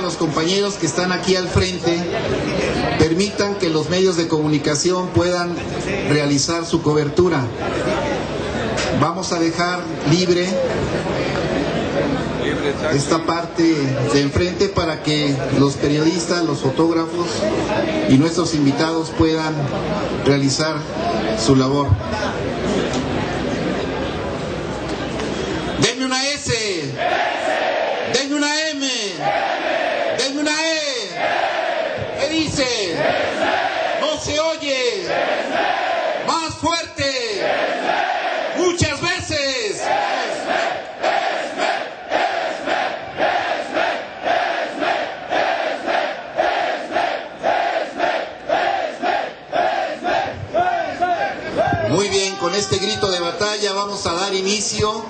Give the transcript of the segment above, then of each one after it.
los compañeros que están aquí al frente permitan que los medios de comunicación puedan realizar su cobertura. Vamos a dejar libre esta parte de enfrente para que los periodistas, los fotógrafos y nuestros invitados puedan realizar su labor. Denme una S, denme una M, denme una E. ¿Qué dice? No se oye. Más fuerte. Muchas veces. Muy bien, con este grito de batalla vamos a dar inicio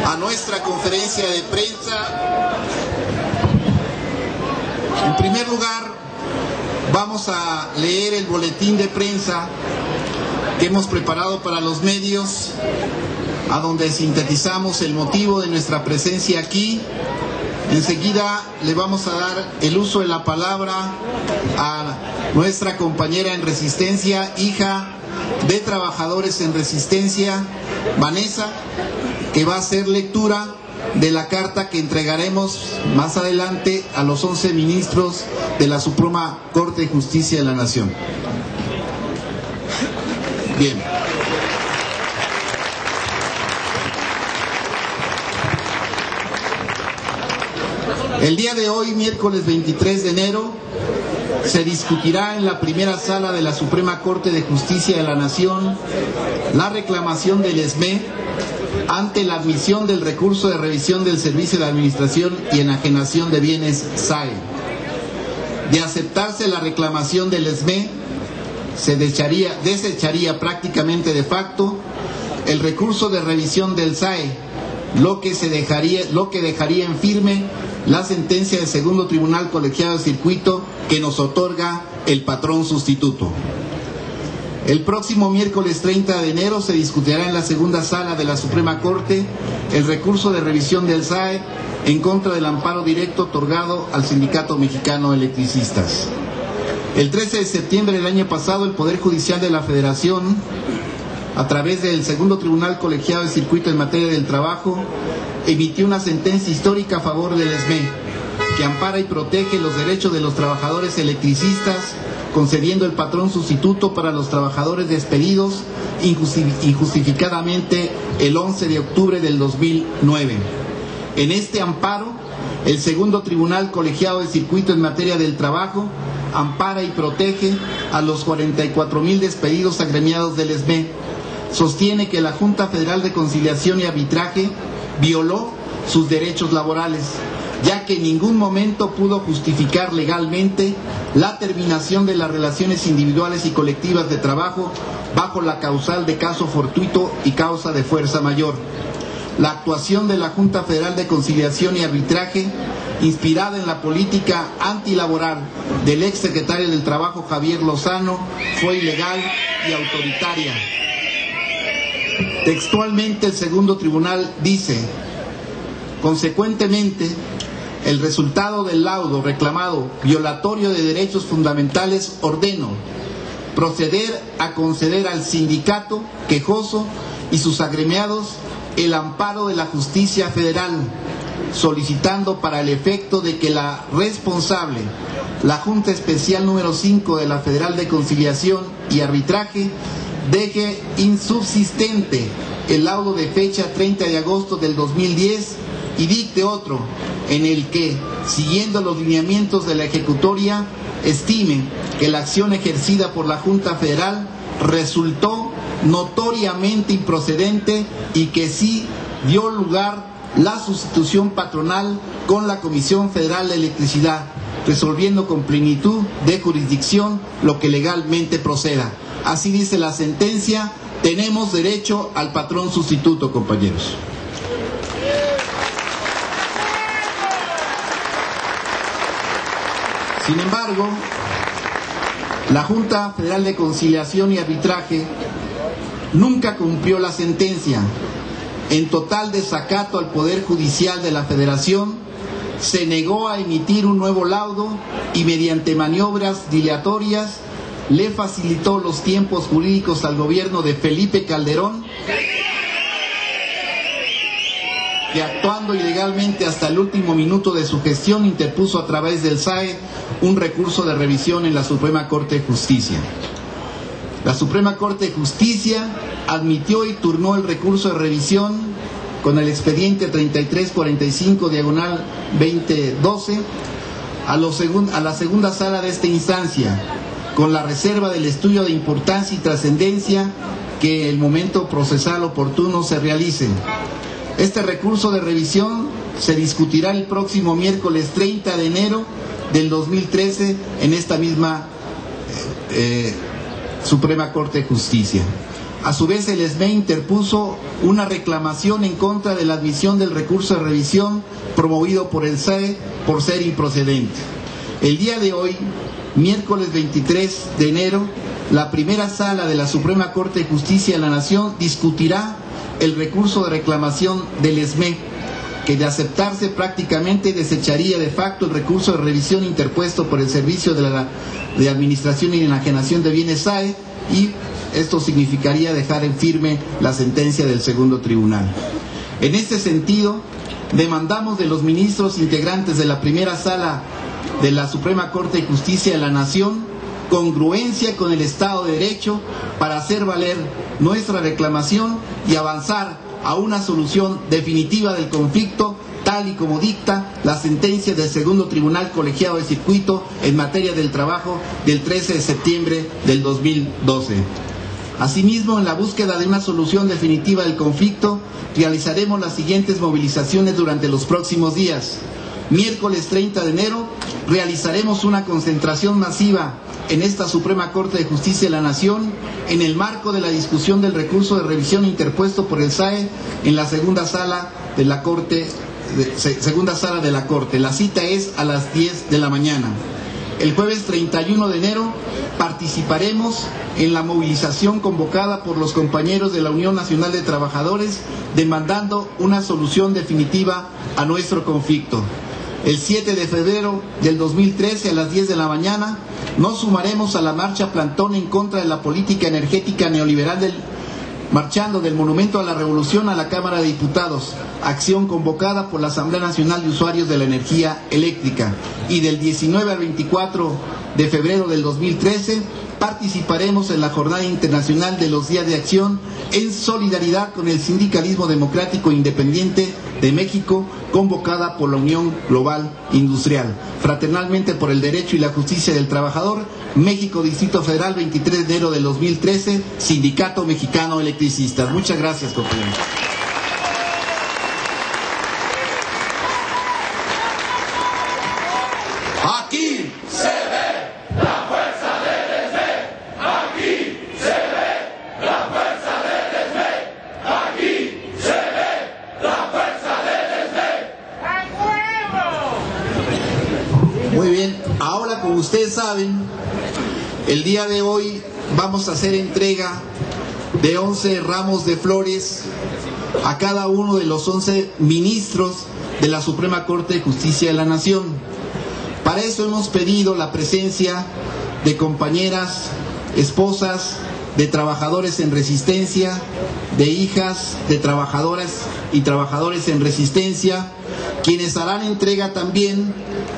a nuestra conferencia de prensa. En primer lugar, vamos a leer el boletín de prensa que hemos preparado para los medios, a donde sintetizamos el motivo de nuestra presencia aquí. Enseguida le vamos a dar el uso de la palabra a nuestra compañera en Resistencia, hija de trabajadores en Resistencia, Vanessa, que va a hacer lectura de la carta que entregaremos más adelante a los 11 ministros de la Suprema Corte de Justicia de la Nación. Bien. El día de hoy, miércoles 23 de enero, se discutirá en la primera sala de la Suprema Corte de Justicia de la Nación la reclamación del SME ante la admisión del recurso de revisión del Servicio de Administración y Enajenación de Bienes SAE. De aceptarse la reclamación del SME, se desecharía prácticamente de facto el recurso de revisión del SAE, lo que dejaría en firme la sentencia del segundo tribunal colegiado de circuito que nos otorga el patrón sustituto. El próximo miércoles 30 de enero se discutirá en la segunda sala de la Suprema Corte el recurso de revisión del SAE en contra del amparo directo otorgado al Sindicato Mexicano de Electricistas. El 13 de septiembre del año pasado, el Poder Judicial de la Federación, a través del segundo tribunal colegiado de circuito en materia del trabajo, emitió una sentencia histórica a favor del SME, que ampara y protege los derechos de los trabajadores electricistas, concediendo el patrón sustituto para los trabajadores despedidos injustificadamente el 11 de octubre del 2009. En este amparo, el segundo tribunal colegiado de circuito en materia del trabajo ampara y protege a los 44,000 despedidos agremiados del SME. Sostiene que la Junta Federal de Conciliación y Arbitraje violó sus derechos laborales, ya que en ningún momento pudo justificar legalmente la terminación de las relaciones individuales y colectivas de trabajo bajo la causal de caso fortuito y causa de fuerza mayor. La actuación de la Junta Federal de Conciliación y Arbitraje, inspirada en la política antilaboral del exsecretario del Trabajo Javier Lozano, fue ilegal y autoritaria. Textualmente, el segundo tribunal dice: consecuentemente, el resultado del laudo reclamado violatorio de derechos fundamentales ordeno proceder a conceder al sindicato quejoso y sus agremiados el amparo de la justicia federal, solicitando para el efecto de que la responsable, la Junta Especial número 5 de la Federal de Conciliación y Arbitraje, deje insubsistente el laudo de fecha 30 de agosto del 2010 y dicte otro en el que, siguiendo los lineamientos de la ejecutoria, estime que la acción ejercida por la Junta Federal resultó notoriamente improcedente y que sí dio lugar la sustitución patronal con la Comisión Federal de Electricidad, resolviendo con plenitud de jurisdicción lo que legalmente proceda. Así dice la sentencia. Tenemos derecho al patrón sustituto, compañeros. Sin embargo, la Junta Federal de Conciliación y Arbitraje nunca cumplió la sentencia. En total desacato al Poder Judicial de la Federación, se negó a emitir un nuevo laudo y mediante maniobras dilatorias le facilitó los tiempos jurídicos al gobierno de Felipe Calderón, que actuando ilegalmente hasta el último minuto de su gestión interpuso a través del SAE un recurso de revisión en la Suprema Corte de Justicia. La Suprema Corte de Justicia admitió y turnó el recurso de revisión con el expediente 3345/2012 a la segunda sala de esta instancia, con la reserva del estudio de importancia y trascendencia que el momento procesal oportuno se realice. Este recurso de revisión se discutirá el próximo miércoles 30 de enero del 2013 en esta misma Suprema Corte de Justicia. A su vez, el SME interpuso una reclamación en contra de la admisión del recurso de revisión promovido por el SAE por ser improcedente. El día de hoy, miércoles 23 de enero, la primera sala de la Suprema Corte de Justicia de la Nación discutirá el recurso de reclamación del SME, que de aceptarse prácticamente desecharía de facto el recurso de revisión interpuesto por el Servicio de Administración y Enajenación de Bienes SAE, y esto significaría dejar en firme la sentencia del segundo tribunal. En este sentido, demandamos de los ministros integrantes de la primera sala de la Suprema Corte de Justicia de la Nación congruencia con el Estado de Derecho para hacer valer nuestra reclamación y avanzar a una solución definitiva del conflicto, tal y como dicta la sentencia del segundo tribunal colegiado de circuito en materia del trabajo del 13 de septiembre del 2012. Asimismo, en la búsqueda de una solución definitiva del conflicto, realizaremos las siguientes movilizaciones durante los próximos días. Miércoles 30 de enero realizaremos una concentración masiva en esta Suprema Corte de Justicia de la Nación en el marco de la discusión del recurso de revisión interpuesto por el SAE en la segunda sala de la Corte. La cita es a las 10 de la mañana. El jueves 31 de enero participaremos en la movilización convocada por los compañeros de la Unión Nacional de Trabajadores demandando una solución definitiva a nuestro conflicto. El 7 de febrero del 2013 a las 10 de la mañana nos sumaremos a la marcha plantón en contra de la política energética neoliberal marchando del Monumento a la Revolución a la Cámara de Diputados, acción convocada por la Asamblea Nacional de Usuarios de la Energía Eléctrica. Y del 19 al 24 de febrero del 2013 participaremos en la Jornada Internacional de los Días de Acción en solidaridad con el Sindicalismo Democrático Independiente de México, convocada por la Unión Global Industrial. Fraternalmente por el derecho y la justicia del trabajador, México, Distrito Federal, 23 de enero del 2013, Sindicato Mexicano de Electricistas. Muchas gracias, compañeros. Aquí se ve la fuerza del SME. Aquí se ve la fuerza del SME. Aquí se ve la fuerza del SME. ¡A huevo! Muy bien, ahora como ustedes saben, el día de hoy vamos a hacer entrega de 11 ramos de flores a cada uno de los 11 ministros de la Suprema Corte de Justicia de la Nación. Para eso hemos pedido la presencia de compañeras, esposas, de trabajadores en resistencia, de hijas de trabajadoras y trabajadores en resistencia, quienes harán entrega también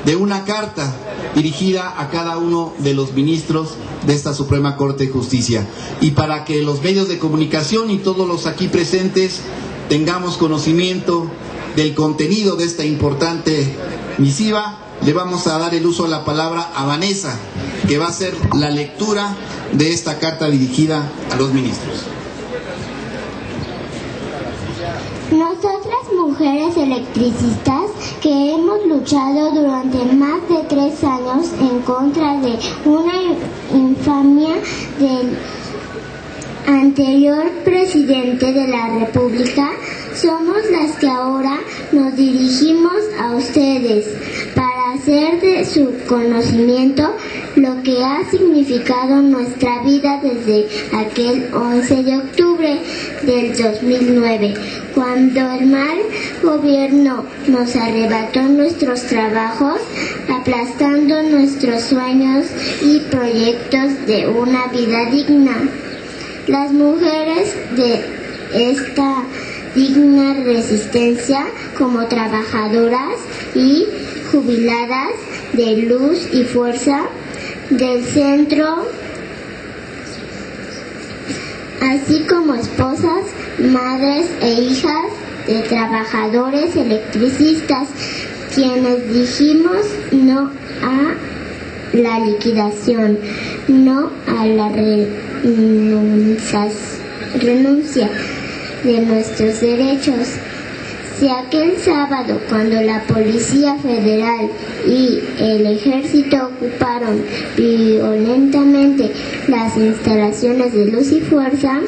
de una carta dirigida a cada uno de los ministros de esta Suprema Corte de Justicia. Y para que los medios de comunicación y todos los aquí presentes tengamos conocimiento del contenido de esta importante misiva, le vamos a dar el uso de la palabra a Vanessa, que va a hacer la lectura de esta carta dirigida a los ministros. Nosotras, mujeres electricistas, que hemos luchado durante más de 3 años en contra de una infamia del anterior presidente de la República, somos las que ahora nos dirigimos a ustedes para hacer de su conocimiento lo que ha significado nuestra vida desde aquel 11 de octubre del 2009, cuando el mal gobierno nos arrebató nuestros trabajos, aplastando nuestros sueños y proyectos de una vida digna. Las mujeres de esta digna resistencia, como trabajadoras y jubiladas de Luz y Fuerza del Centro, así como esposas, madres e hijas de trabajadores electricistas, quienes dijimos no a la liquidación, no a la renuncia de nuestros derechos. Si aquel sábado, cuando la Policía Federal y el Ejército ocuparon violentamente las instalaciones de Luz y Fuerza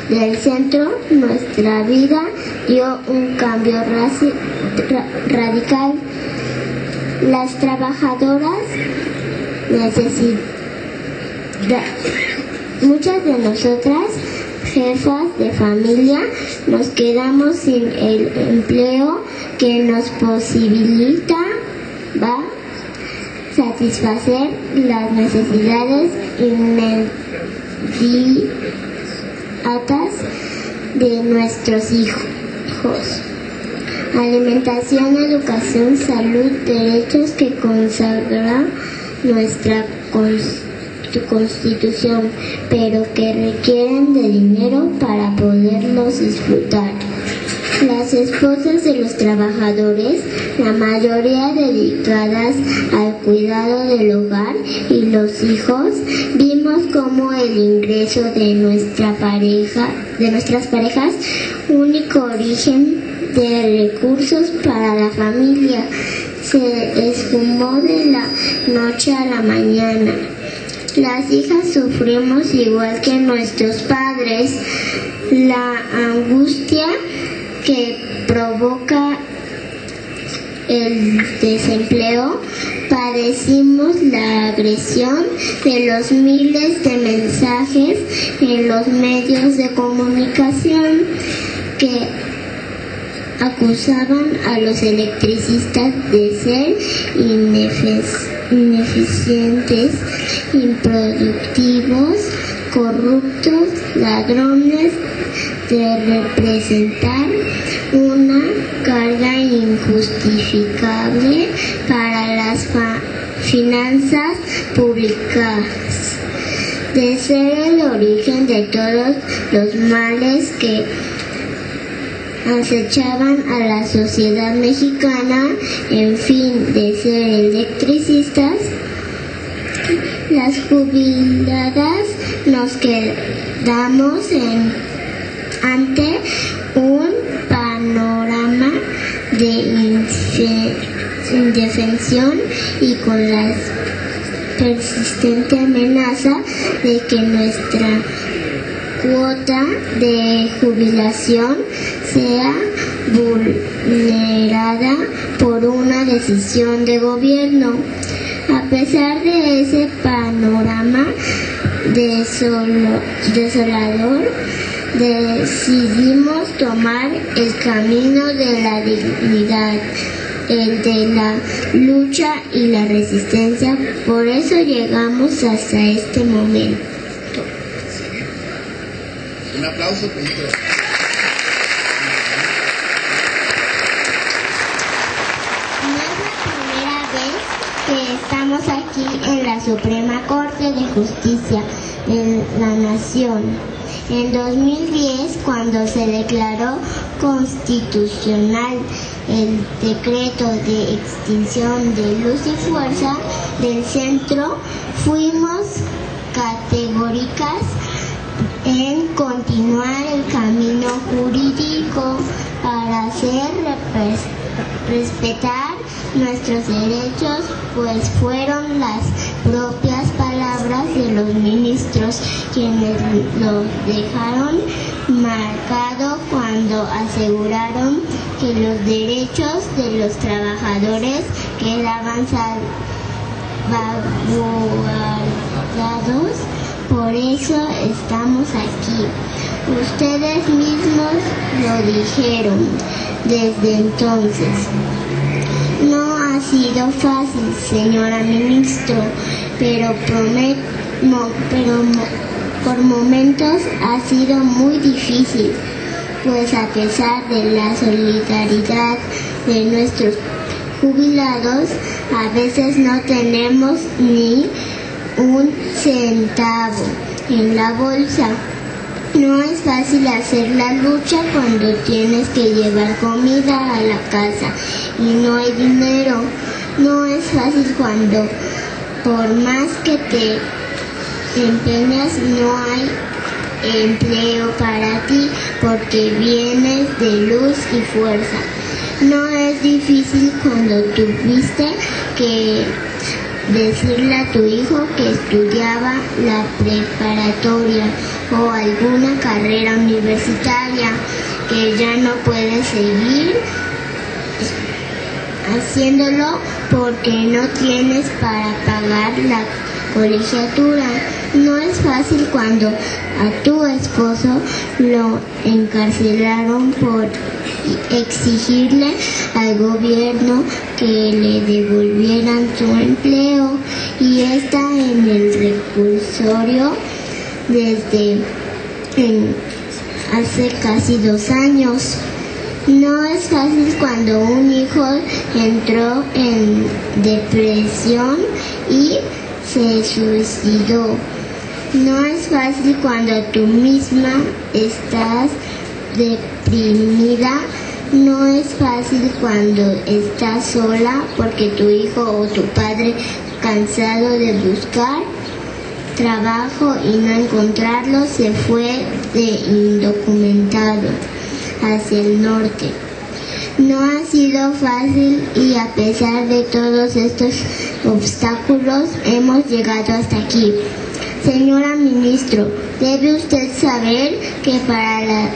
del Centro, nuestra vida dio un cambio radical. Las trabajadoras muchas de nosotras, jefas de familia, nos quedamos sin el empleo que nos posibilita satisfacer las necesidades inmediatas de nuestros hijos. Alimentación, educación, salud, derechos que consagra nuestra Constitución, pero que requieren de dinero para poderlos disfrutar. Las esposas de los trabajadores, la mayoría dedicadas al cuidado del hogar y los hijos, vimos como el ingreso de nuestras parejas, único origen de recursos para la familia, se esfumó de la noche a la mañana. Las hijas sufrimos igual que nuestros padres la angustia que provoca el desempleo. Padecimos la agresión de los miles de mensajes en los medios de comunicación que acusaban a los electricistas de ser ineficientes, improductivos, corruptos, ladrones, de representar una carga injustificable para las finanzas públicas, de ser el origen de todos los males que acechaban a la sociedad mexicana, en fin, de ser electricistas. Las jubiladas nos quedamos ante un panorama de indefensión y con la persistente amenaza de que nuestra cuota de jubilación sea vulnerada por una decisión de gobierno. A pesar de ese panorama desolador, decidimos tomar el camino de la dignidad, el de la lucha y la resistencia. Por eso llegamos hasta este momento. Un aplauso. Estamos aquí en la Suprema Corte de Justicia de la Nación. En 2010, cuando se declaró constitucional el decreto de extinción de Luz y Fuerza del Centro, fuimos categóricas en continuar el camino jurídico para hacer respetar nuestros derechos, pues fueron las propias palabras de los ministros quienes lo dejaron marcado cuando aseguraron que los derechos de los trabajadores quedaban salvaguardados. Por eso estamos aquí. Ustedes mismos lo dijeron desde entonces. No ha sido fácil, señora ministro, pero por momentos ha sido muy difícil, pues a pesar de la solidaridad de nuestros jubilados, a veces no tenemos ni un centavo en la bolsa. No es fácil hacer la lucha cuando tienes que llevar comida a la casa y no hay dinero. No es fácil cuando, por más que te empeñas, no hay empleo para ti porque vienes de luz y fuerza. No es difícil cuando tuviste que decirle a tu hijo que estudiaba la preparatoria o alguna carrera universitaria que ya no puede seguir haciéndolo porque no tienes para pagar la colegiatura. No es fácil cuando a tu esposo lo encarcelaron por exigirle al gobierno que le devolvieran su empleo y está en el reclusorio desde hace casi 2 años. No es fácil cuando un hijo entró en depresión y se suicidó. No es fácil cuando tú misma estás deprimida. No es fácil cuando estás sola porque tu hijo o tu padre, cansado de buscar trabajo y no encontrarlo, se fue de indocumentado hacia el norte. No ha sido fácil y a pesar de todos estos obstáculos hemos llegado hasta aquí. Señora ministro, debe usted saber que para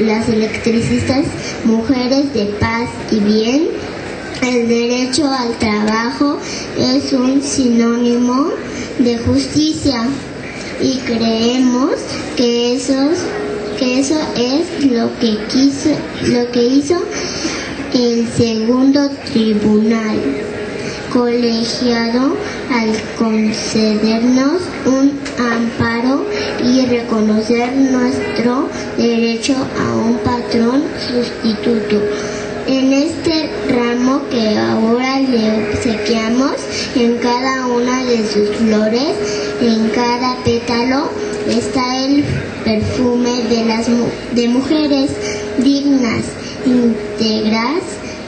las electricistas, mujeres de paz y bien, el derecho al trabajo es un sinónimo de justicia y creemos que eso es lo que hizo el segundo tribunal colegiado al concedernos un amparo y reconocer nuestro derecho a un patrón sustituto. En este ramo que ahora le obsequiamos, en cada una de sus flores, en cada pétalo, está el perfume de mujeres dignas, íntegras,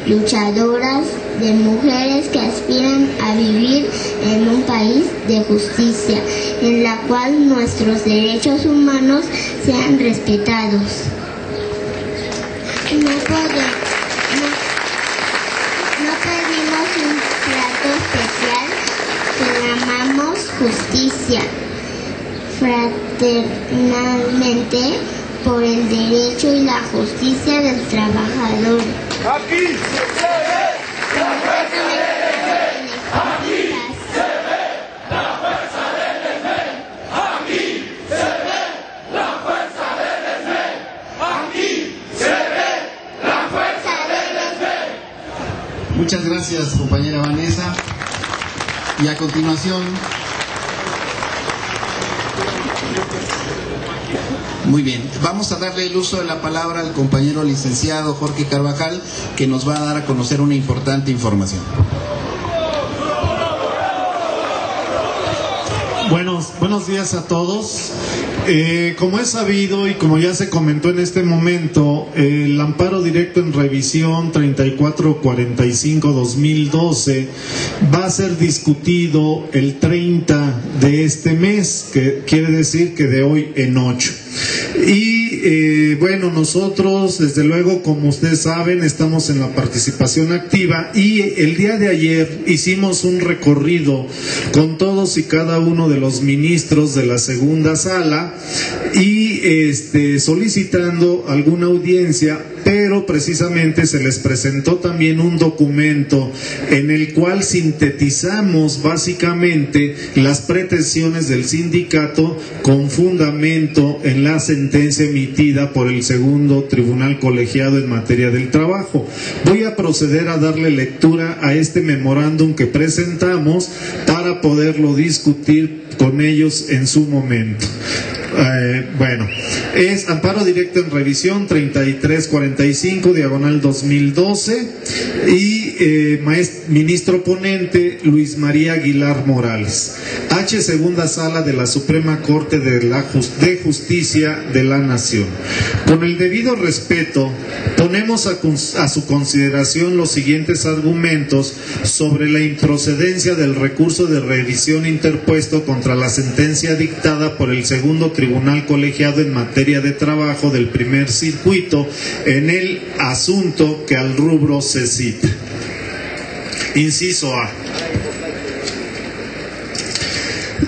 luchadoras, de mujeres que aspiran a vivir en un país de justicia, en la cual nuestros derechos humanos sean respetados. No pedimos un trato especial, clamamos justicia fraternalmente por el derecho y la justicia del trabajador. Aquí se ve la fuerza del ESME. Aquí se ve la fuerza del ESME. Aquí se ve la fuerza del ESME. Aquí se ve la fuerza del ESME. Muchas gracias, compañera Vanessa. Y a continuación, muy bien, vamos a darle el uso de la palabra al compañero licenciado Jorge Carvajal, que nos va a dar a conocer una importante información. Buenos días a todos. Como es sabido y como ya se comentó en este momento, el amparo directo en revisión 3445-2012 va a ser discutido el 30 de este mes, que quiere decir que de hoy en 8. Y bueno, nosotros desde luego, como ustedes saben, estamos en la participación activa y el día de ayer hicimos un recorrido con todos y cada uno de los ministros de la segunda sala y solicitando alguna audiencia, pero pero precisamente se les presentó también un documento en el cual sintetizamos básicamente las pretensiones del sindicato con fundamento en la sentencia emitida por el segundo Tribunal Colegiado en materia del trabajo. Voy a proceder a darle lectura a este memorándum que presentamos para poderlo discutir con ellos en su momento. Es amparo directo en revisión 3345 diagonal 2012 y ministro ponente Luis María Aguilar Morales. H. Segunda Sala de la Suprema Corte de Justicia de la Nación. Con el debido respeto, ponemos a su consideración los siguientes argumentos sobre la improcedencia del recurso de revisión interpuesto contra la sentencia dictada por el segundo Tribunal Colegiado en materia de trabajo del primer circuito en el asunto que al rubro se cita. Inciso A.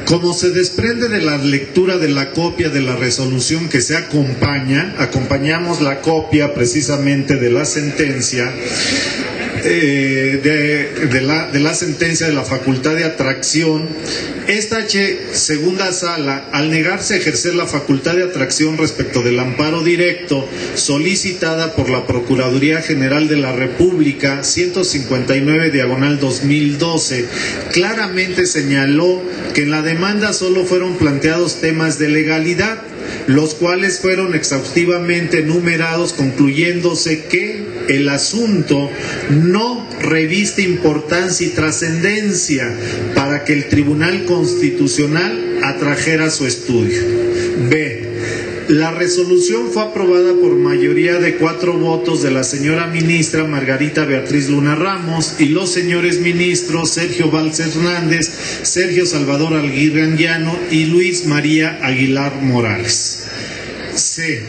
Como se desprende de la lectura de la copia de la resolución que se acompañamos la copia precisamente de la sentencia de la sentencia de la facultad de atracción. Esta H. Segunda Sala, al negarse a ejercer la facultad de atracción respecto del amparo directo solicitada por la Procuraduría General de la República 159 diagonal 2012, claramente señaló que en la demanda solo fueron planteados temas de legalidad, los cuales fueron exhaustivamente enumerados, concluyéndose que el asunto no reviste importancia y trascendencia para que el Tribunal Constitucional atrajera su estudio. B. La resolución fue aprobada por mayoría de 4 votos de la señora ministra Margarita Beatriz Luna Ramos y los señores ministros Sergio Valls Hernández, Sergio Salvador Aguirre Anguiano y Luis María Aguilar Morales. C.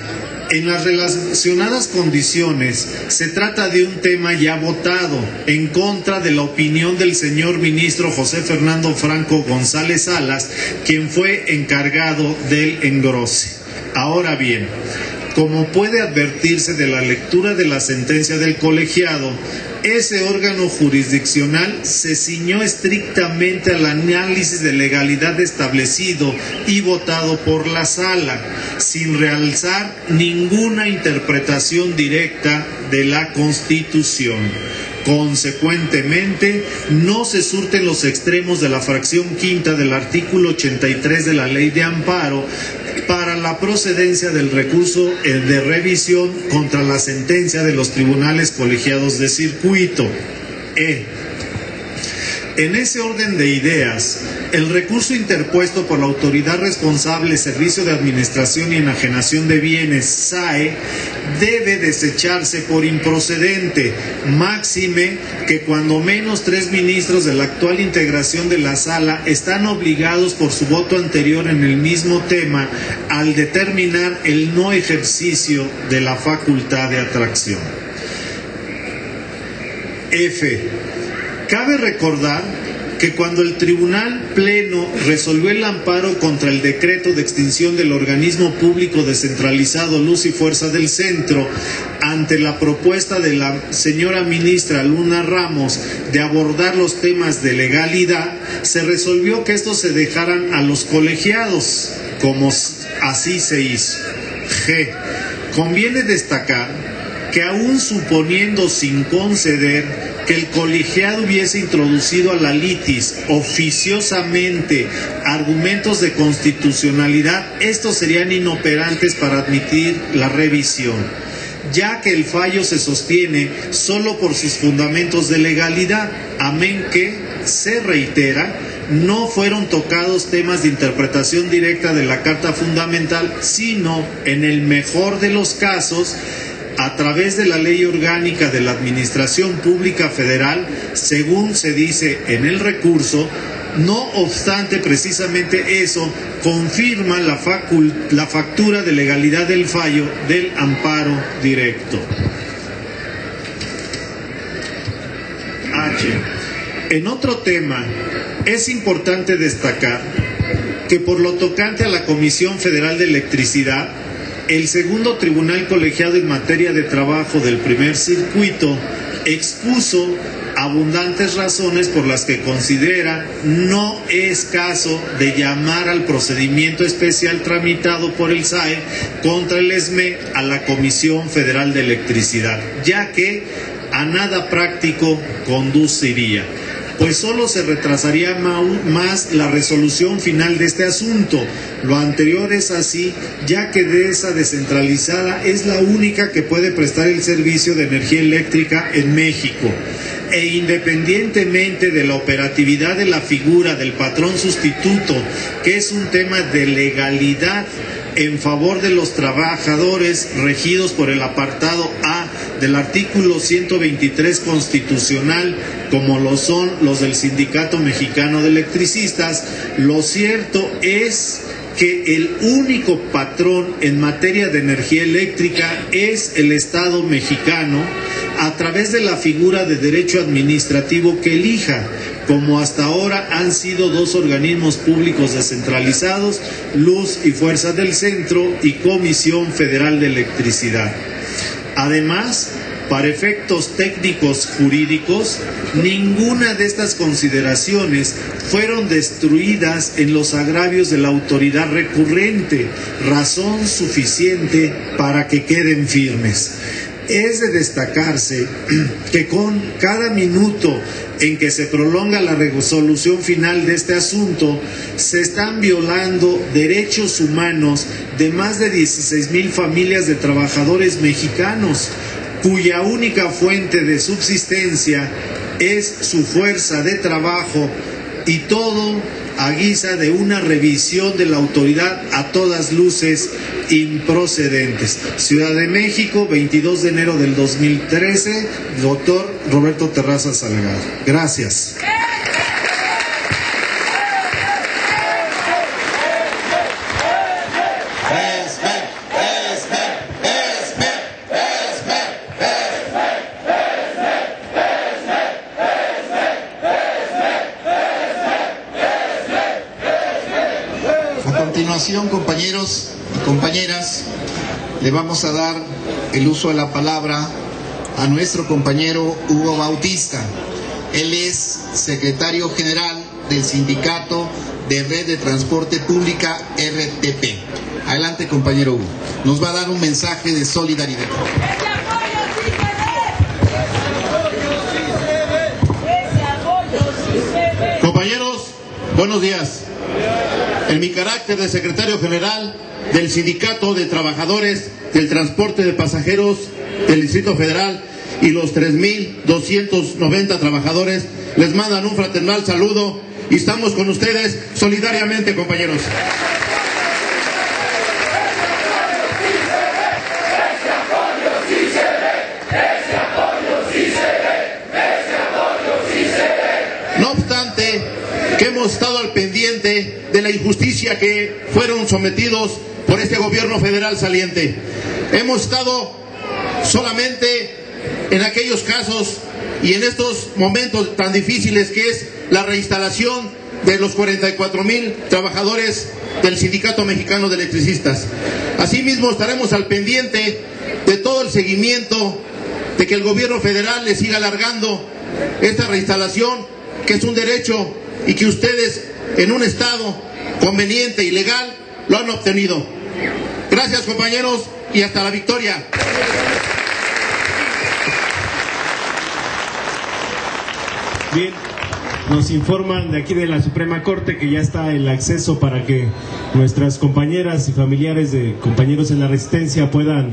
En las relacionadas condiciones se trata de un tema ya votado en contra de la opinión del señor ministro José Fernando Franco González Salas, quien fue encargado del engrose. Ahora bien, como puede advertirse de la lectura de la sentencia del colegiado, ese órgano jurisdiccional se ciñó estrictamente al análisis de legalidad establecido y votado por la sala, sin realzar ninguna interpretación directa de la Constitución. Consecuentemente, no se surten los extremos de la fracción quinta del artículo 83 de la Ley de Amparo para la procedencia del recurso de revisión contra la sentencia de los tribunales colegiados de circuito. En ese orden de ideas, el recurso interpuesto por la autoridad responsable Servicio de Administración y Enajenación de Bienes, SAE, debe desecharse por improcedente, máxime que cuando menos 3 ministros de la actual integración de la sala están obligados por su voto anterior en el mismo tema al determinar el no ejercicio de la facultad de atracción. F. Cabe recordar que cuando el Tribunal Pleno resolvió el amparo contra el decreto de extinción del organismo público descentralizado Luz y Fuerza del Centro, ante la propuesta de la señora ministra Luna Ramos de abordar los temas de legalidad, se resolvió que estos se dejaran a los colegiados, como así se hizo. G. Conviene destacar que aún suponiendo sin conceder que el colegiado hubiese introducido a la litis oficiosamente argumentos de constitucionalidad, estos serían inoperantes para admitir la revisión, ya que el fallo se sostiene solo por sus fundamentos de legalidad, amén que, se reitera, no fueron tocados temas de interpretación directa de la Carta Fundamental, sino, en el mejor de los casos, a través de la Ley Orgánica de la Administración Pública Federal, según se dice en el recurso. No obstante, precisamente eso confirma la factura de legalidad del fallo del amparo directo. H. En otro tema, es importante destacar que por lo tocante a la Comisión Federal de Electricidad, el segundo tribunal colegiado en materia de trabajo del primer circuito expuso abundantes razones por las que considera no es caso de llamar al procedimiento especial tramitado por el SAE contra el ESME a la Comisión Federal de Electricidad, ya que a nada práctico conduciría, pues solo se retrasaría más la resolución final de este asunto. Lo anterior es así, ya que DESA descentralizada es la única que puede prestar el servicio de energía eléctrica en México, e independientemente de la operatividad de la figura del patrón sustituto, que es un tema de legalidad en favor de los trabajadores regidos por el apartado A del artículo 123 constitucional, como lo son los del Sindicato Mexicano de Electricistas, lo cierto es que el único patrón en materia de energía eléctrica es el Estado mexicano, a través de la figura de derecho administrativo que elija, como hasta ahora han sido dos organismos públicos descentralizados, Luz y Fuerza del Centro y Comisión Federal de Electricidad. Además, para efectos técnicos jurídicos, ninguna de estas consideraciones fueron destruidas en los agravios de la autoridad recurrente, razón suficiente para que queden firmes. Es de destacarse que con cada minuto en que se prolonga la resolución final de este asunto, se están violando derechos humanos de más de 16,000 familias de trabajadores mexicanos, cuya única fuente de subsistencia es su fuerza de trabajo, y todo a guisa de una revisión de la autoridad a todas luces improcedentes. Ciudad de México, 22 de enero del 2013, doctor Roberto Terrazas Salgado. Gracias. Compañeros y compañeras, le vamos a dar el uso de la palabra a nuestro compañero Hugo Bautista. Él es secretario general del Sindicato de Red de Transporte Pública, RTP. Adelante, compañero Hugo. Nos va a dar un mensaje de solidaridad. Compañeros, buenos días. En mi carácter de secretario general del Sindicato de Trabajadores del Transporte de Pasajeros del Distrito Federal y los 3,290 trabajadores, les mandan un fraternal saludo y estamos con ustedes solidariamente, compañeros. No obstante, que hemos estado al pendiente de la injusticia que fueron sometidos por este gobierno federal saliente. Hemos estado solamente en aquellos casos y en estos momentos tan difíciles que es la reinstalación de los 44,000 trabajadores del Sindicato Mexicano de Electricistas. Asimismo, estaremos al pendiente de todo el seguimiento de que el gobierno federal le siga alargando esta reinstalación, que es un derecho y que ustedes en un estado conveniente y legal lo han obtenido. Gracias, compañeros, y hasta la victoria. Bien, nos informan de aquí de la Suprema Corte que ya está el acceso para que nuestras compañeras y familiares de compañeros en la Resistencia puedan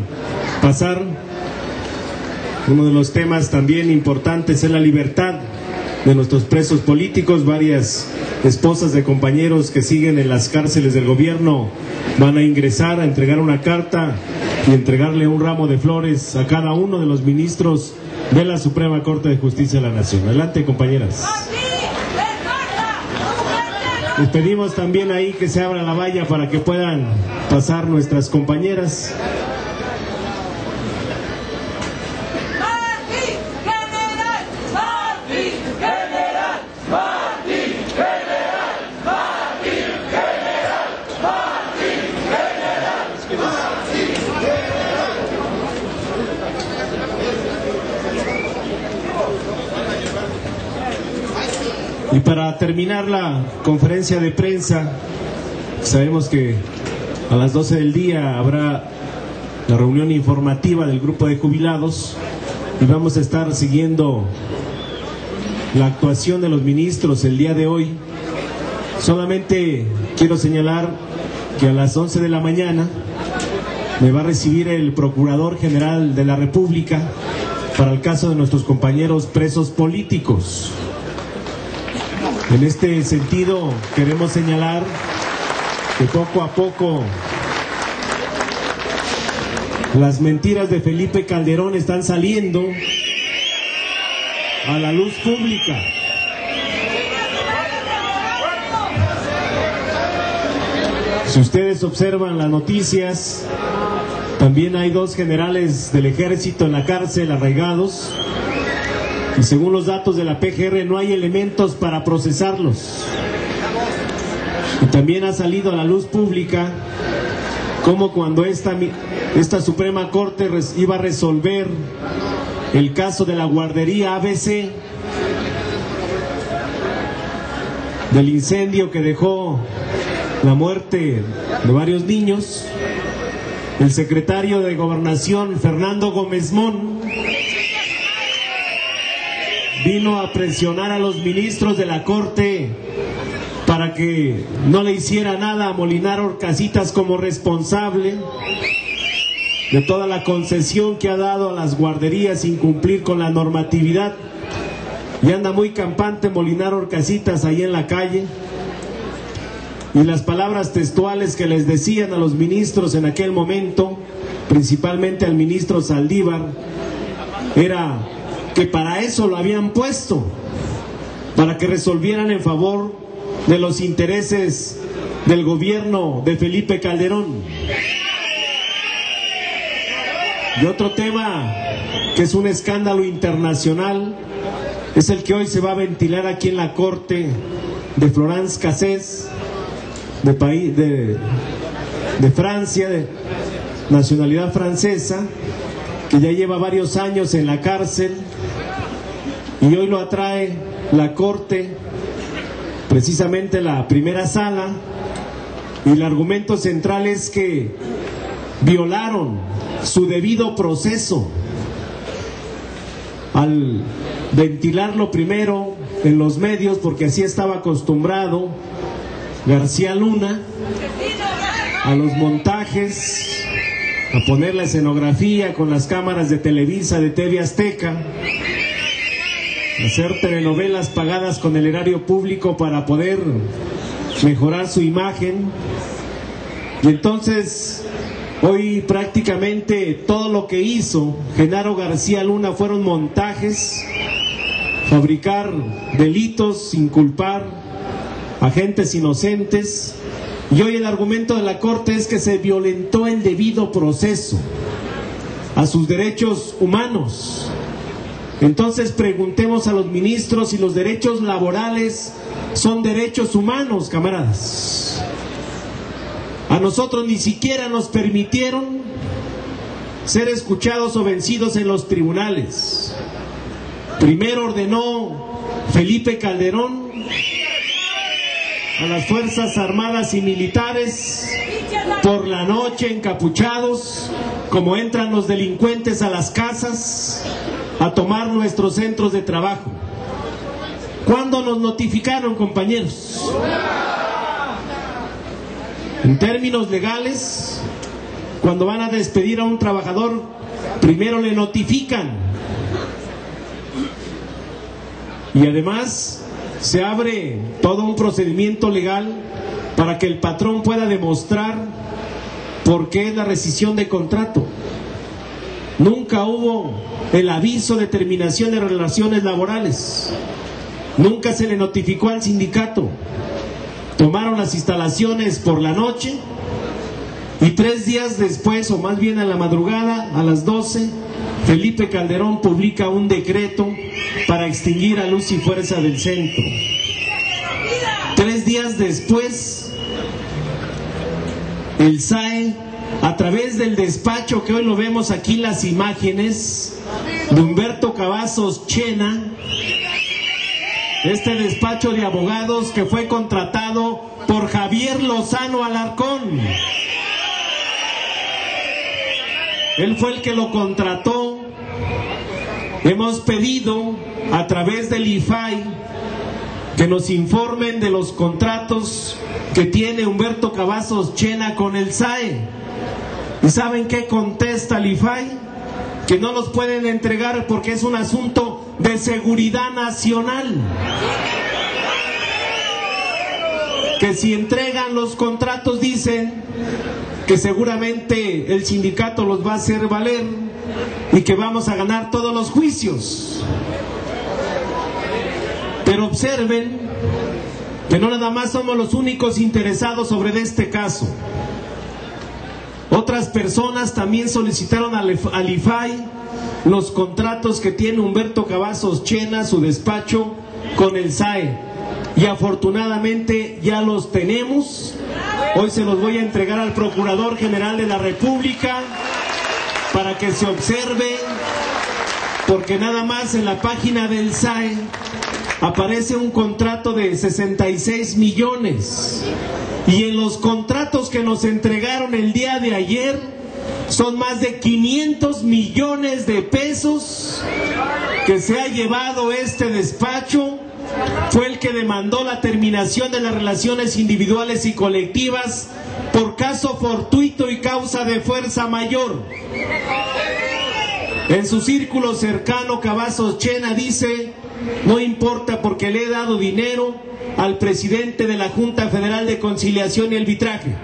pasar. Uno de los temas también importantes es la libertad de nuestros presos políticos. Varias esposas de compañeros que siguen en las cárceles del gobierno van a ingresar a entregar una carta y entregarle un ramo de flores a cada uno de los ministros de la Suprema Corte de Justicia de la Nación. Adelante, compañeras. Les pedimos también ahí que se abra la valla para que puedan pasar nuestras compañeras. Y para terminar la conferencia de prensa, sabemos que a las 12 del día habrá la reunión informativa del grupo de jubilados y vamos a estar siguiendo la actuación de los ministros el día de hoy. Solamente quiero señalar que a las 11 de la mañana me va a recibir el Procurador General de la República para el caso de nuestros compañeros presos políticos. En este sentido, queremos señalar que poco a poco las mentiras de Felipe Calderón están saliendo a la luz pública. Si ustedes observan las noticias, también hay 2 generales del ejército en la cárcel arraigados y según los datos de la PGR no hay elementos para procesarlos. Y también ha salido a la luz pública como cuando esta Suprema Corte iba a resolver el caso de la guardería ABC, del incendio que dejó la muerte de varios niños, el secretario de Gobernación, Fernando Gómez Mon, vino a presionar a los ministros de la Corte para que no le hiciera nada a Molinar Horcasitas como responsable de toda la concesión que ha dado a las guarderías sin cumplir con la normatividad. Y anda muy campante Molinar Horcasitas ahí en la calle. Y las palabras textuales que les decían a los ministros en aquel momento, principalmente al ministro Saldívar, era que para eso lo habían puesto, para que resolvieran en favor de los intereses del gobierno de Felipe Calderón. Y otro tema que es un escándalo internacional es el que hoy se va a ventilar aquí en la Corte de Florence Cassés, de Francia, de nacionalidad francesa, que ya lleva varios años en la cárcel y hoy lo atrae la Corte, precisamente la primera sala, y el argumento central es que violaron su debido proceso al ventilarlo primero en los medios, porque así estaba acostumbrado García Luna a los montajes, a poner la escenografía con las cámaras de Televisa, de TV Azteca, hacer telenovelas pagadas con el erario público para poder mejorar su imagen. Y entonces hoy prácticamente todo lo que hizo Genaro García Luna fueron montajes, fabricar delitos sin culpar a gentes inocentes. Y hoy el argumento de la Corte es que se violentó el debido proceso a sus derechos humanos. Entonces preguntemos a los ministros si los derechos laborales son derechos humanos, camaradas. A nosotros ni siquiera nos permitieron ser escuchados o vencidos en los tribunales. Primero ordenó Felipe Calderón a las Fuerzas Armadas y Militares por la noche encapuchados, como entran los delincuentes a las casas a tomar nuestros centros de trabajo. ¿Cuándo nos notificaron, compañeros? En términos legales, cuando van a despedir a un trabajador, primero le notifican. Y además se abre todo un procedimiento legal para que el patrón pueda demostrar por qué es la rescisión de contrato. Nunca hubo el aviso de terminación de relaciones laborales. Nunca se le notificó al sindicato. Tomaron las instalaciones por la noche y 3 días después, o más bien a la madrugada, a las 12, Felipe Calderón publica un decreto para extinguir a luz y fuerza del centro. 3 días después, el SAE, a través del despacho que hoy lo vemos aquí en las imágenes, de Humberto Cavazos Chena, Este despacho de abogados que fue contratado por Javier Lozano Alarcón. Él fue el que lo contrató. Hemos pedido a través del IFAI que nos informen de los contratos que tiene Humberto Cavazos Chena con el SAE. ¿Y saben qué contesta el IFAI? Que no los pueden entregar porque es un asunto de seguridad nacional. Que si entregan los contratos, dicen que seguramente el sindicato los va a hacer valer y que vamos a ganar todos los juicios. Pero observen que no nada más somos los únicos interesados sobre este caso. Otras personas también solicitaron al IFAI los contratos que tiene Humberto Cavazos Chena, su despacho, con el SAE. Y afortunadamente ya los tenemos. Hoy se los voy a entregar al Procurador General de la República para que se observe, porque nada más en la página del SAE aparece un contrato de 66 millones. Y en los contratos que nos entregaron el día de ayer son más de 500 millones de pesos que se ha llevado este despacho. Fue el que demandó la terminación de las relaciones individuales y colectivas por caso fortuito y causa de fuerza mayor. En su círculo cercano, Cavazos Chena dice: no importa porque le he dado dinero al presidente de la Junta Federal de Conciliación y Arbitraje.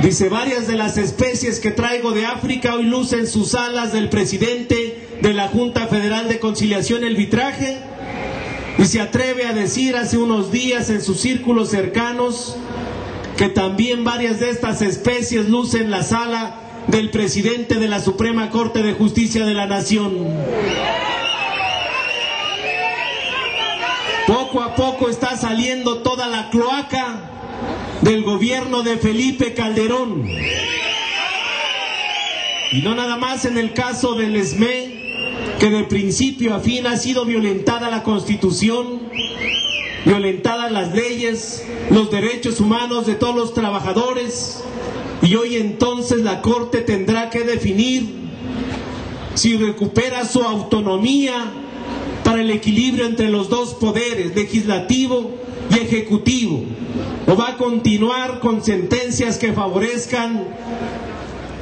Dice: varias de las especies que traigo de África hoy lucen sus alas del presidente de la Junta Federal de Conciliación y Arbitraje. Y se atreve a decir hace unos días en sus círculos cercanos que también varias de estas especies lucen la sala del presidente de la Suprema Corte de Justicia de la Nación. Poco a poco está saliendo toda la cloaca del gobierno de Felipe Calderón. Y no nada más en el caso del SME, que de principio a fin ha sido violentada la Constitución, violentadas las leyes, los derechos humanos de todos los trabajadores, y hoy entonces la Corte tendrá que definir si recupera su autonomía para el equilibrio entre los dos poderes, legislativo y ejecutivo, o va a continuar con sentencias que favorezcan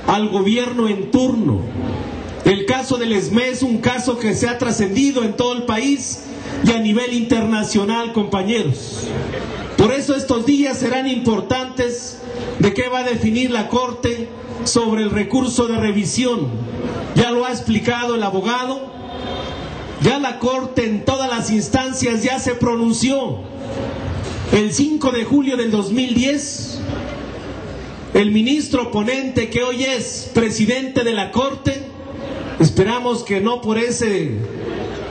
al gobierno en turno. El caso del SME es un caso que se ha trascendido en todo el país y a nivel internacional, compañeros. Por eso estos días serán importantes de qué va a definir la Corte sobre el recurso de revisión. Ya lo ha explicado el abogado. Ya la Corte en todas las instancias ya se pronunció. El 5 de julio del 2010, el ministro ponente, que hoy es presidente de la Corte, esperamos que no por ese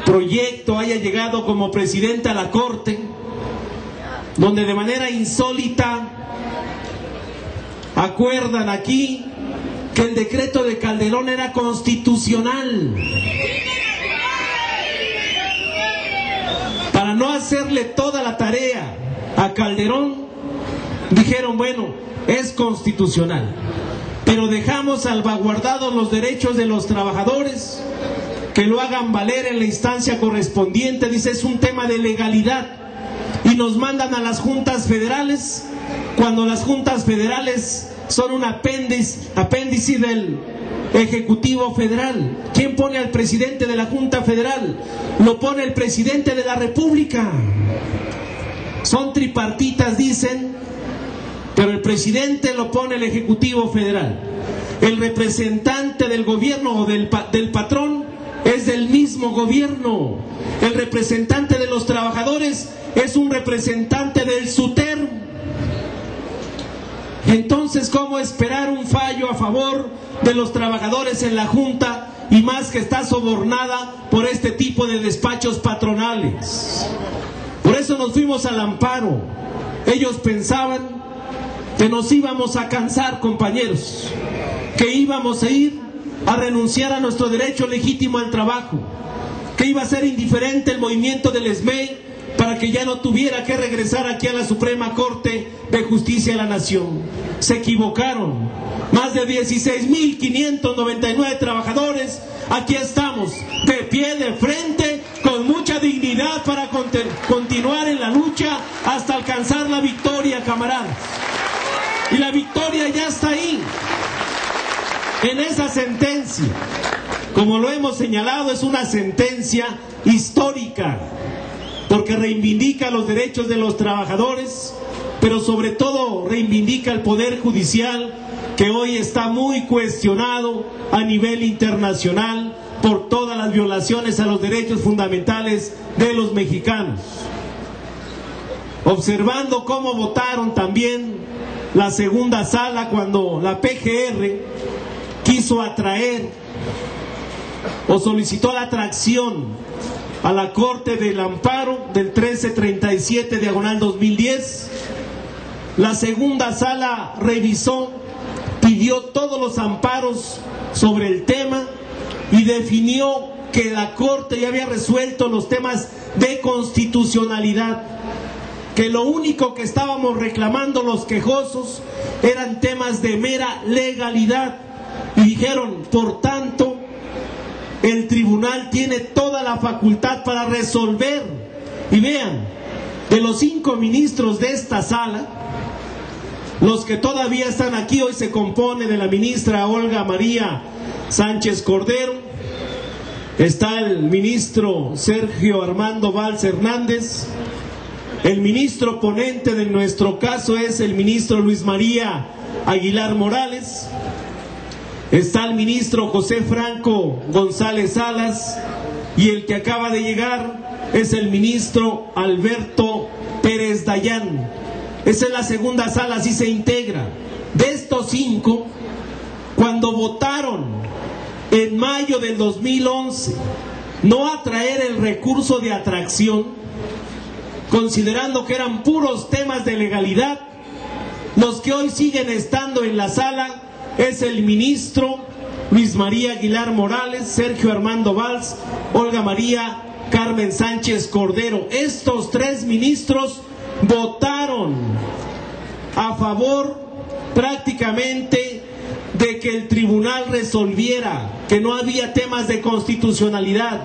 proyecto haya llegado como presidente a la Corte, donde de manera insólita acuerdan aquí que el decreto de Calderón era constitucional. Para no hacerle toda la tarea a Calderón, dijeron: bueno, es constitucional, pero dejamos salvaguardados los derechos de los trabajadores, que lo hagan valer en la instancia correspondiente. Dice: es un tema de legalidad. Y nos mandan a las juntas federales, cuando las juntas federales son un apéndice del Ejecutivo Federal. ¿Quién pone al presidente de la Junta Federal? Lo pone el presidente de la República. Son tripartitas, dicen, pero el presidente lo pone el Ejecutivo Federal. El representante del gobierno o del patrón es del mismo gobierno. El representante de los trabajadores es un representante del SUTER. Entonces, ¿cómo esperar un fallo a favor de los trabajadores en la Junta, y más que está sobornada por este tipo de despachos patronales? Por eso nos fuimos al amparo. Ellos pensaban que nos íbamos a cansar, compañeros, que íbamos a ir a renunciar a nuestro derecho legítimo al trabajo, que se iba a hacer indiferente el movimiento del SME para que ya no tuviera que regresar aquí a la Suprema Corte de Justicia de la Nación. Se equivocaron. Más de 16.599 trabajadores, aquí estamos, de pie, de frente, con mucha dignidad para continuar en la lucha hasta alcanzar la victoria, camaradas. Y la victoria ya está ahí, en esa sentencia. Como lo hemos señalado, es una sentencia histórica, porque reivindica los derechos de los trabajadores, pero sobre todo reivindica el Poder Judicial, que hoy está muy cuestionado a nivel internacional por todas las violaciones a los derechos fundamentales de los mexicanos. Observando cómo votaron también la segunda sala cuando la PGR quiso atraer o solicitó la atracción a la Corte del Amparo del 1337/2010, la segunda sala revisó, pidió todos los amparos sobre el tema y definió que la Corte ya había resuelto los temas de constitucionalidad, que lo único que estábamos reclamando los quejosos eran temas de mera legalidad, y dijeron, por tanto, el tribunal tiene toda la facultad para resolver. Y vean, de los 5 ministros de esta sala, los que todavía están aquí hoy se compone de la ministra Olga María Sánchez Cordero, está el ministro Sergio Armando Valls Hernández, el ministro ponente de nuestro caso es el ministro Luis María Aguilar Morales, está el ministro José Franco González Salas, y el que acaba de llegar es el ministro Alberto Pérez Dayán. Esa es la segunda sala, así se integra. De estos 5, cuando votaron en mayo del 2011 no atraer el recurso de atracción, considerando que eran puros temas de legalidad, los que hoy siguen estando en la sala es el ministro Luis María Aguilar Morales, Sergio Armando Valls, Olga María Carmen Sánchez Cordero. Estos 3 ministros votaron a favor prácticamente de que el tribunal resolviera, que no había temas de constitucionalidad.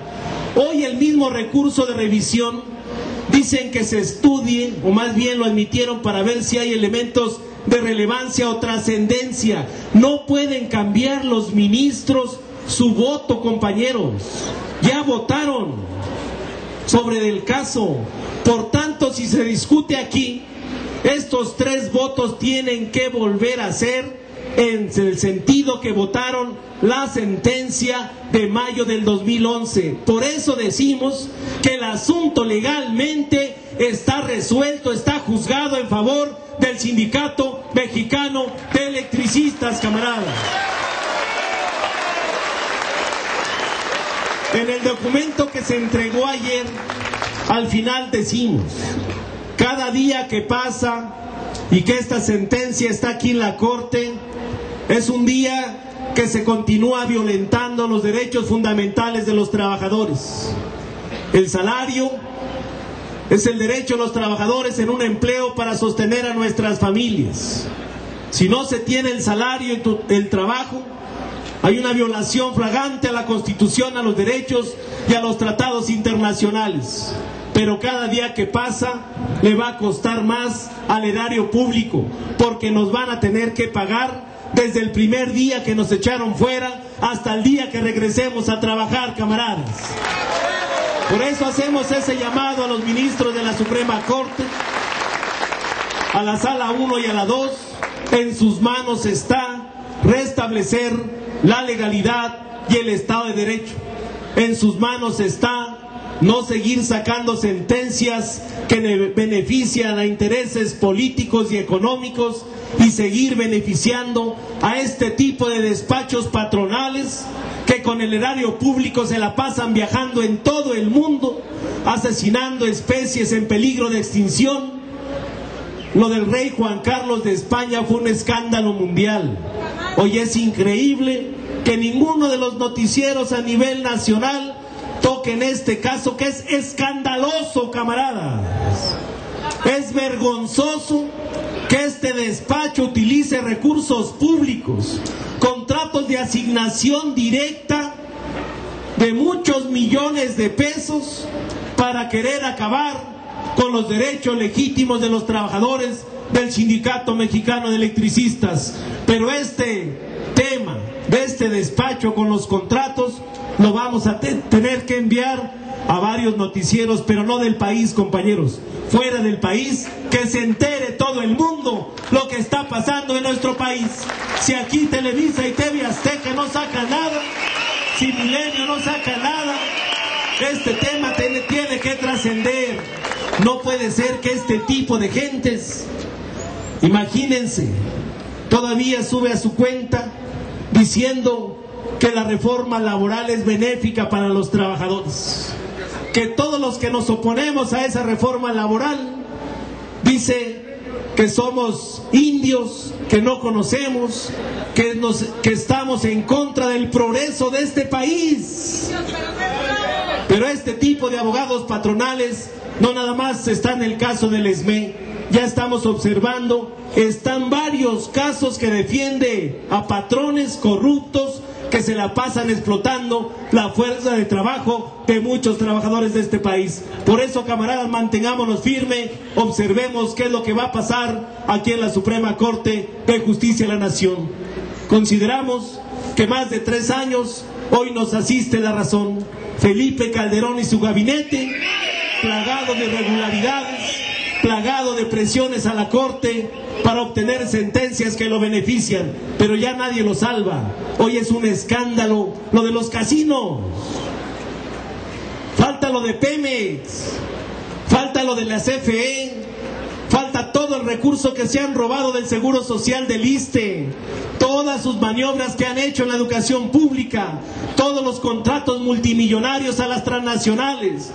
Hoy el mismo recurso de revisión dicen que se estudie, o más bien lo admitieron para ver si hay elementos de relevancia o trascendencia. No pueden cambiar los ministros su voto, compañeros. Ya votaron sobre el caso. Por tanto, si se discute aquí, estos 3 votos tienen que volver a ser en el sentido que votaron la sentencia de mayo del 2011. Por eso decimos que el asunto legalmente está resuelto, está juzgado en favor del Sindicato Mexicano de Electricistas, camaradas. En el documento que se entregó ayer, al final decimos, cada día que pasa y que esta sentencia está aquí en la Corte, es un día que se continúa violentando los derechos fundamentales de los trabajadores. El salario es el derecho de los trabajadores en un empleo para sostener a nuestras familias. Si no se tiene el salario y el trabajo, hay una violación flagrante a la Constitución, a los derechos y a los tratados internacionales. Pero cada día que pasa le va a costar más al erario público, porque nos van a tener que pagar desde el primer día que nos echaron fuera hasta el día que regresemos a trabajar, camaradas. Por eso hacemos ese llamado a los ministros de la Suprema Corte, a la Sala 1 y a la 2. En sus manos está restablecer la legalidad y el Estado de Derecho. En sus manos está no seguir sacando sentencias que benefician a intereses políticos y económicos y seguir beneficiando a este tipo de despachos patronales que con el erario público se la pasan viajando en todo el mundo, asesinando especies en peligro de extinción. Lo del rey Juan Carlos de España fue un escándalo mundial. Hoy es increíble que ninguno de los noticieros a nivel nacional toque lo que en este caso, que es escandaloso, camaradas. Es vergonzoso que este despacho utilice recursos públicos, contratos de asignación directa de muchos millones de pesos para querer acabar con los derechos legítimos de los trabajadores del Sindicato Mexicano de Electricistas. Pero este tema de este despacho con los contratos lo vamos a tener que enviar a varios noticieros, pero no del país, compañeros, fuera del país, que se entere todo el mundo lo que está pasando en nuestro país. Si aquí Televisa y TV Azteca no sacan nada, si Milenio no saca nada, este tema tiene que trascender. No puede ser que este tipo de gentes, imagínense, todavía sube a su cuenta diciendo que la reforma laboral es benéfica para los trabajadores, que todos los que nos oponemos a esa reforma laboral dice que somos indios, que no conocemos, que estamos en contra del progreso de este país. Pero este tipo de abogados patronales no nada más está en el caso del ESME, ya estamos observando, están varios casos que defiende a patrones corruptos que se la pasan explotando la fuerza de trabajo de muchos trabajadores de este país. Por eso, camaradas, mantengámonos firmes, observemos qué es lo que va a pasar aquí en la Suprema Corte de Justicia de la Nación. Consideramos que más de 3 años hoy nos asiste la razón. Felipe Calderón y su gabinete, plagado de irregularidades, plagado de presiones a la Corte para obtener sentencias que lo benefician, pero ya nadie lo salva. Hoy es un escándalo lo de los casinos, falta lo de Pemex, falta lo de la CFE, falta todo el recurso que se han robado del Seguro Social del ISSSTE, todas sus maniobras que han hecho en la educación pública, todos los contratos multimillonarios a las transnacionales.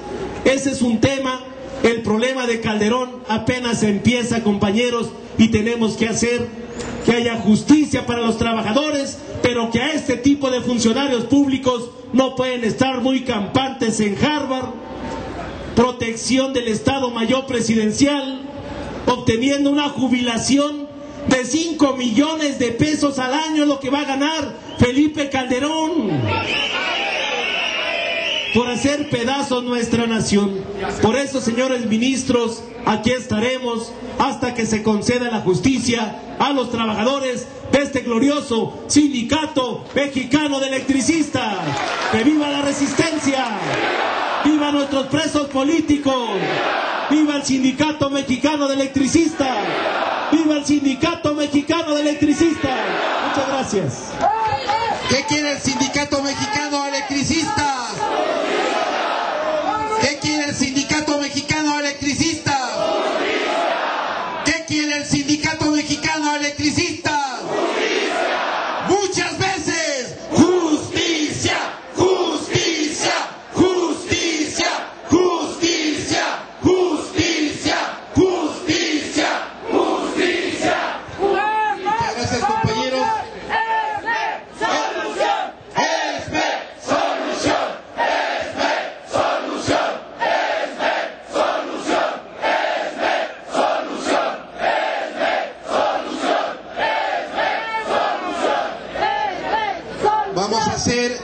Ese es un tema. El problema de Calderón apenas empieza, compañeros, y tenemos que hacer que haya justicia para los trabajadores, pero que a este tipo de funcionarios públicos no pueden estar muy campantes en Harvard, protección del Estado Mayor Presidencial, obteniendo una jubilación de 5 millones de pesos al año, lo que va a ganar Felipe Calderón, por hacer pedazos nuestra nación. Por eso, señores ministros, aquí estaremos hasta que se conceda la justicia a los trabajadores de este glorioso Sindicato Mexicano de Electricistas. ¡Que viva la resistencia! ¡Viva nuestros presos políticos! ¡Viva el Sindicato Mexicano de Electricistas! ¡Viva el Sindicato Mexicano de Electricistas! Muchas gracias. ¿Qué quiere el Sindicato Mexicano de Electricistas? ¿Qué quiere el Sindicato Mexicano de Electricistas? ¿Qué quiere el Sindicato Mexicano de Electricistas? Muchas veces, justicia, justicia, justicia, justicia, justicia, justicia, justicia. Muchas gracias, compañeros. Vamos a hacer,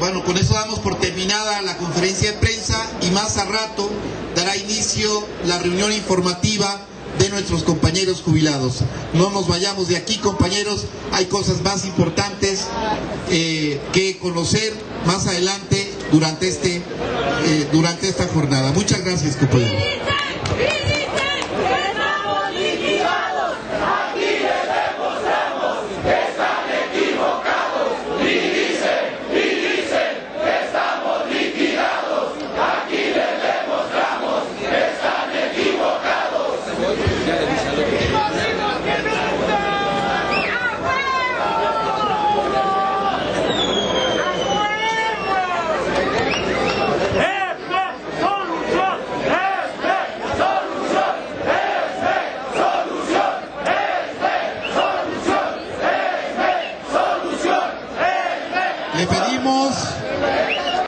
bueno, con eso damos por terminada la conferencia de prensa y más a rato dará inicio la reunión informativa de nuestros compañeros jubilados. No nos vayamos de aquí, compañeros, hay cosas más importantes que conocer más adelante durante esta jornada. Muchas gracias, compañeros.